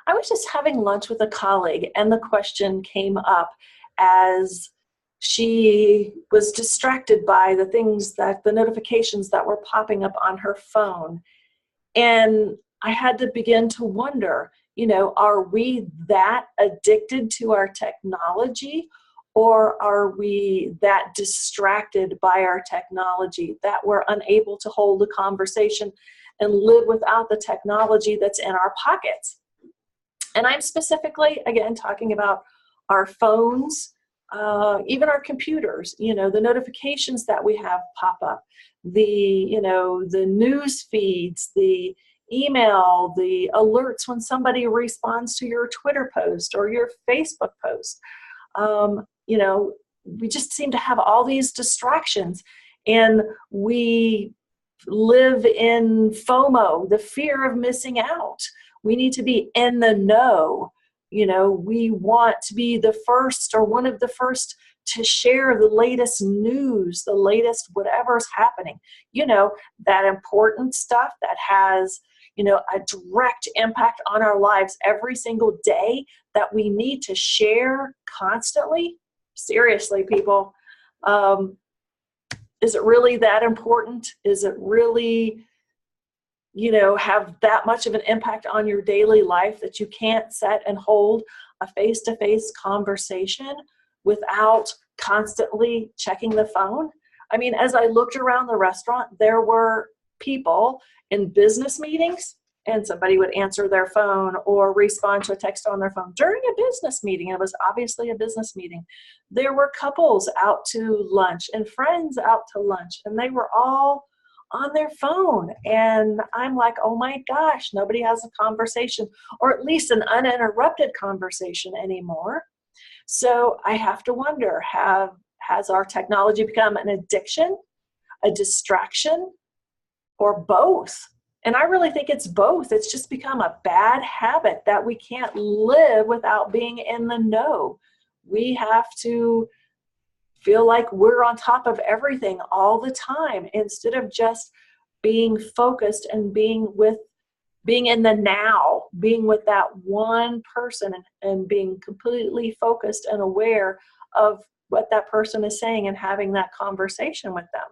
I was just having lunch with a colleague, and the question came up as she was distracted by the things that the notifications that were popping up on her phone. And I had to begin to wonder, are we that addicted to our technology, or are we that distracted by our technology that we're unable to hold a conversation and live without the technology that's in our pockets? And I'm specifically, again, talking about our phones, even our computers, the notifications that we have pop up, the news feeds, the email, the alerts when somebody responds to your Twitter post or your Facebook post. We just seem to have all these distractions, and we live in FOMO, the fear of missing out. We need to be in the know. We want to be the first or one of the first to share the latest news, the latest whatever's happening. That important stuff that has, a direct impact on our lives every single day that we need to share constantly. Seriously, people, is it really that important? Is it really, have that much of an impact on your daily life that you can't set and hold a face-to-face conversation without constantly checking the phone? I mean, as I looked around the restaurant, there were people in business meetings, and somebody would answer their phone or respond to a text on their phone during a business meeting. It was obviously a business meeting. There were couples out to lunch and friends out to lunch, and they were all on their phone. And I'm like, oh my gosh, nobody has a conversation, or at least an uninterrupted conversation anymore. So I have to wonder, has our technology become an addiction, a distraction, or both? And I really think it's both. It's just become a bad habit that we can't live without being in the know. We have to feel like we're on top of everything all the time, instead of just being focused and being in the now, being with that one person and being completely focused and aware of what that person is saying and having that conversation with them.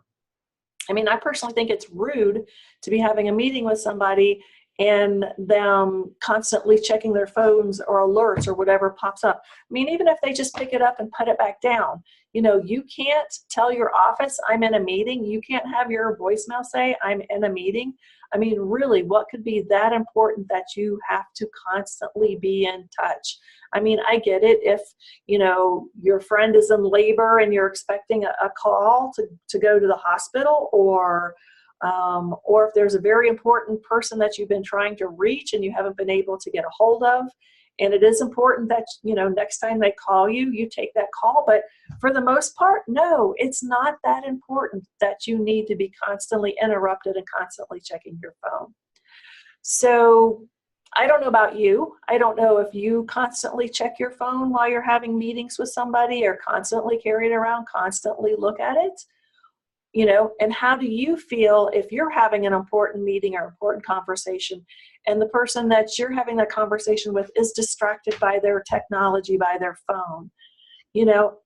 I mean, I personally think it's rude to be having a meeting with somebody and them constantly checking their phones or alerts or whatever pops up. I mean, even if they just pick it up and put it back down, you can't tell your office I'm in a meeting. You can't have your voicemail say I'm in a meeting. I mean, really, what could be that important that you have to constantly be in touch? I mean, I get it if, your friend is in labor and you're expecting a call to go to the hospital, or if there's a very important person that you've been trying to reach and you haven't been able to get a hold of. And it is important that, next time they call you, you take that call. But for the most part, no, it's not that important that you need to be constantly interrupted and constantly checking your phone. So I don't know about you. I don't know if you constantly check your phone while you're having meetings with somebody, or constantly carry it around, constantly look at it. And how do you feel if you're having an important meeting or important conversation and the person that you're having that conversation with is distracted by their technology, by their phone?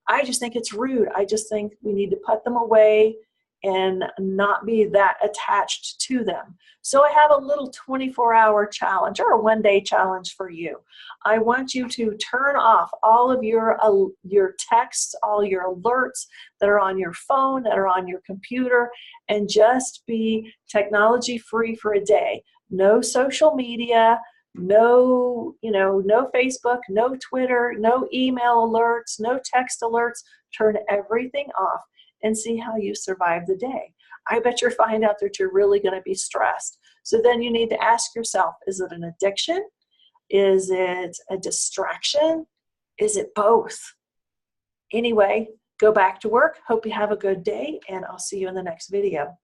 I just think it's rude. I just think we need to put them away and not be that attached to them. So I have a little 24-hour challenge, or a one-day challenge for you. I want you to turn off all of your texts, all your alerts that are on your phone, that are on your computer, and just be technology free for a day. No social media, no Facebook, no Twitter, no email alerts, no text alerts. Turn everything off and see how you survive the day. I bet you'll find out that you're really going to be stressed. So then you need to ask yourself, is it an addiction? Is it a distraction? Is it both? Anyway, go back to work. Hope you have a good day, and I'll see you in the next video.